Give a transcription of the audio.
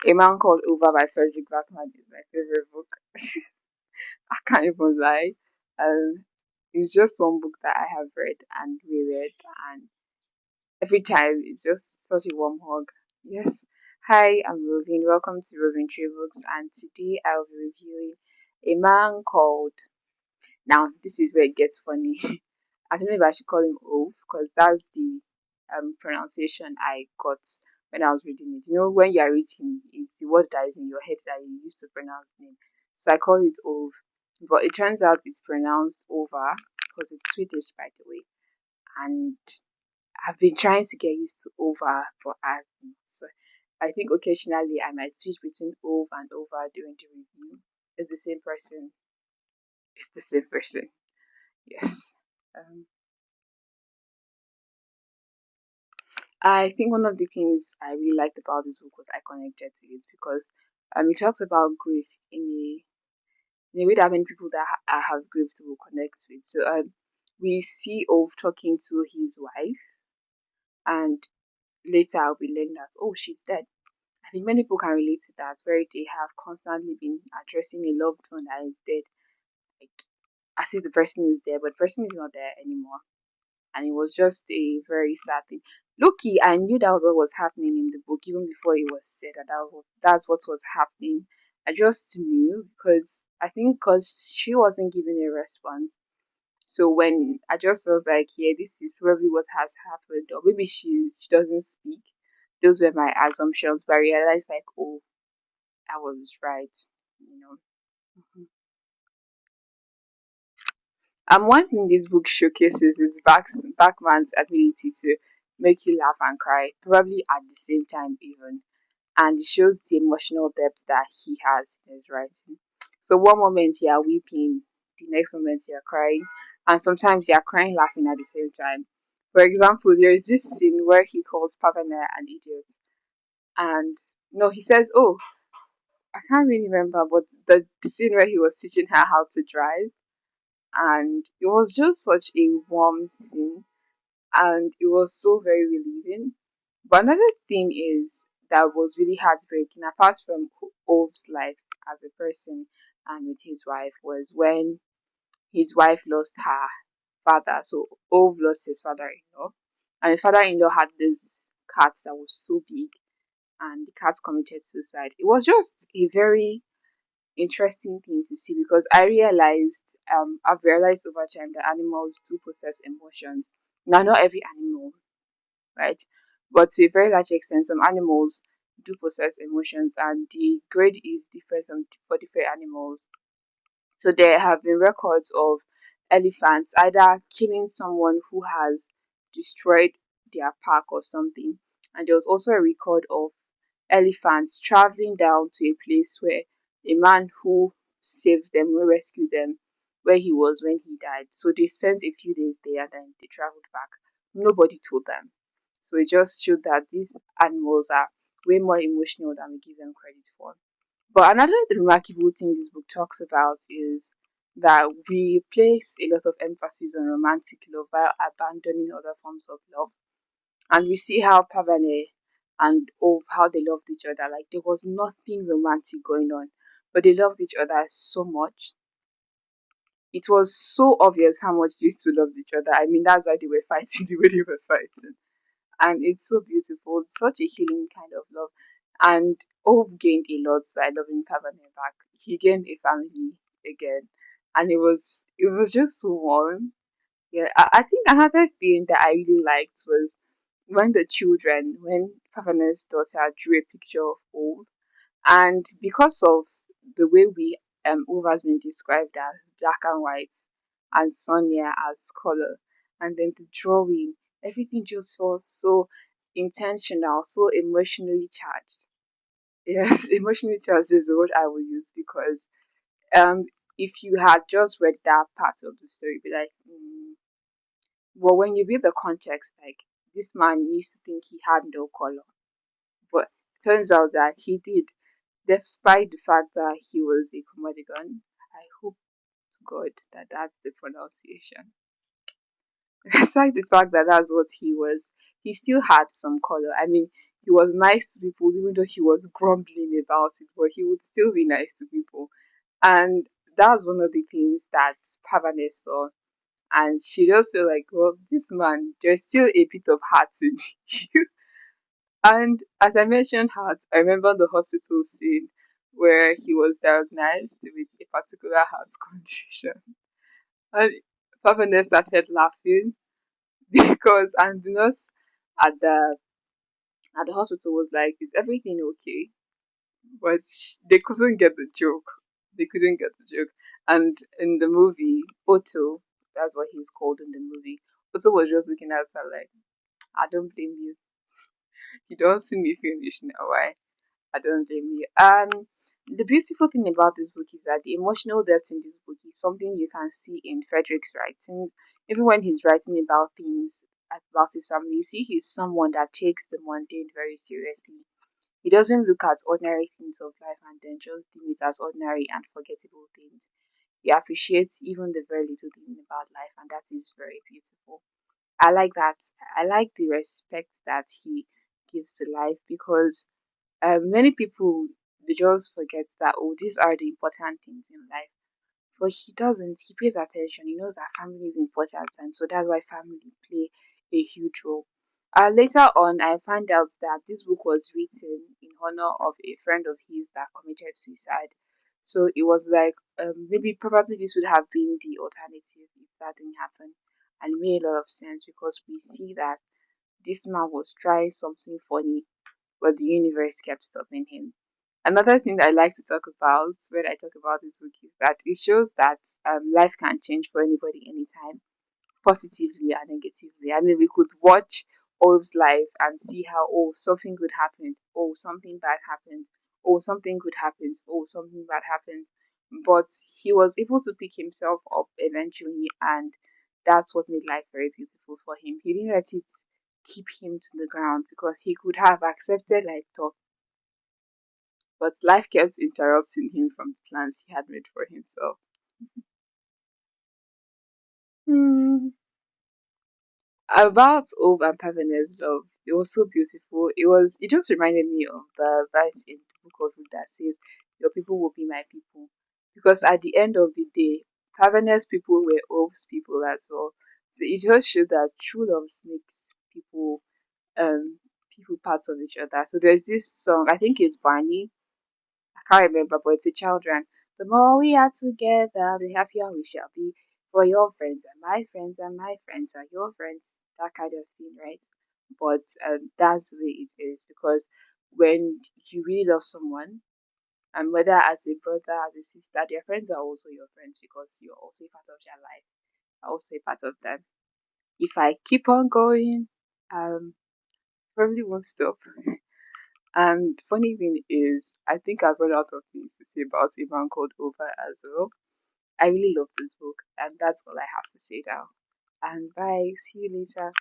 A Man Called Over by Fredrik Backman is my favorite book. I can't even lie. Um, it's just one book that I have read and reread, and every time it's just such a warm hug. Yes. Hi, I'm Roving. Welcome to Roving Tree Books, and today I'll be reviewing A Man Called. Now, this is where it gets funny. I don't know if I should call him Ove because that's the pronunciation I got when I was reading it. You know, when you're reading, it's the word that is in your head that you used to pronounce the name. So I call it Ove, but it turns out it's pronounced over because it's Swedish, by the way. And I've been trying to get used to over, but I've so I think occasionally I might switch between Ove and over during the review. It's the same person. It's the same person. Yes. Um, I think one of the things I really liked about this book was I connected to it because it talks about grief in a way that many people that have grief will connect with. So we see Ove talking to his wife, and later I'll be learning that she's dead. I think many people can relate to that, where they have constantly been addressing a loved one that is dead, like as if the person is there, but the person is not there anymore. And it was just a very sad thing. Loki, I knew that was what was happening in the book even before it was said that's what was happening. I just knew because I think because she wasn't giving a response. So when I just was like, yeah, this is probably what has happened, or maybe she doesn't speak. Those were my assumptions, but I realized like, oh, I was right, you know. Mhm. And one thing this book showcases is Backman's ability to make you laugh and cry, probably at the same time, even. And it shows the emotional depth that he has in his writing. So, one moment you are weeping, the next moment you are crying, and sometimes you are crying, laughing at the same time. For example, there is this scene where he calls Pavana an idiot, and no, he says, "Oh, I can't really remember, but the scene where he was teaching her how to drive." And it was just such a warm scene and it was so very relieving. But another thing is that was really heartbreaking, apart from Ove's life as a person and with his wife, was when his wife lost her father. So Ove lost his father-in-law, and his father-in-law had this cat that was so big, and the cat committed suicide. It was just a very interesting thing to see because I've realized over time that animals do possess emotions. Now, not every animal, right? But to a very large extent, some animals do possess emotions, and the grade is different for different animals. So there have been records of elephants either killing someone who has destroyed their park or something, and there was also a record of elephants traveling down to a place where a man who saved them, who rescued them, where he was when he died. So they spent a few days there and then they traveled back. Nobody told them. So it just showed that these animals are way more emotional than we give them credit for. But another remarkable thing this book talks about is that we place a lot of emphasis on romantic love while abandoning other forms of love. And we see how Pavane and Ove, how they loved each other. Like there was nothing romantic going on, but they loved each other so much. It was so obvious how much these two loved each other. I mean, that's why they were fighting the way they were fighting. And it's so beautiful, such a healing kind of love. And Ove gained a lot by loving Pavane back. He gained a family again, and it was just so warm. Yeah, I think another thing that I really liked was when Pavane's daughter drew a picture of Ove, and because of the way we Ove has been described as black and white, and Sonia as color, and then the drawing, everything just felt so intentional, so emotionally charged. Yes, emotionally charged is the word I will use because um, if you had just read that part of the story, you'd be like, well, when you read the context, like this man used to think he had no color, but turns out that he did, despite the fact that he was a comedian. I hope to God that that's the pronunciation. Despite the fact that that's what he was, he still had some color. I mean, He was nice to people, even though he was grumbling about it, but he would still be nice to people. And that's one of the things that Pavane saw. And she just felt like, well, this man, there's still a bit of heart in you. And as I mentioned heart, I remember the hospital scene where he was diagnosed with a particular heart condition. And Pavane started laughing because, and the nurse at the at the hospital was like, "Is everything okay?" But they couldn't get the joke. They couldn't get the joke. And in the movie, Otto, that's what he's called in the movie. Otto was just looking at her like, "I don't blame you. You don't see me finish now. Why? I don't blame you." And the beautiful thing about this book is that the emotional depth in this book is something you can see in Frederick's writing. Even when he's writing about things about his family, you see he's someone that takes the mundane very seriously. He doesn't look at ordinary things of life and then just deem it as ordinary and forgettable things. He appreciates even the very little thing about life, and that is very beautiful. I like that. I like the respect that he gives to life because many people they just forget that, oh, these are the important things in life. But he doesn't. He pays attention. He knows that family is important, and so that's why family play a huge role. Later on, I found out that this book was written in honor of a friend of his that committed suicide. So it was like maybe probably this would have been the alternative if that didn't happen, and it made a lot of sense because we see that this man was trying something funny, but the universe kept stopping him. Another thing that I like to talk about when I talk about this book is that it shows that life can change for anybody anytime, positively and negatively. I mean, we could watch Olive's life and see how, oh, something good happened, oh, something bad happened, oh, something good happens, oh, something bad happened. But he was able to pick himself up eventually, and that's what made life very beautiful for him. He didn't let it keep him to the ground because he could have accepted like top, but life kept interrupting him from the plans he had made for himself. Hmm. About Ove and Pavene's love, it was so beautiful. It just reminded me of the verse in the book of Ruth that says, "Your people will be my people." Because at the end of the day, Pavene's people were Ove's people as well. So it just showed that true love makes um people parts of each other. So there's this song, I think it's Barney, I can't remember, but it's a children. The more we are together, the happier we shall be. For your friends and my friends and my friends are your friends. That kind of thing, right? But that's the way it is because when you really love someone, and whether as a brother, as a sister, their friends are also your friends because you're also a part of their life, also a part of them. If I keep on going, probably won't stop. And funny thing is, I think I've run out of things to say about a man called Over as well. I really love this book, and that's all I have to say now. And bye. See you later.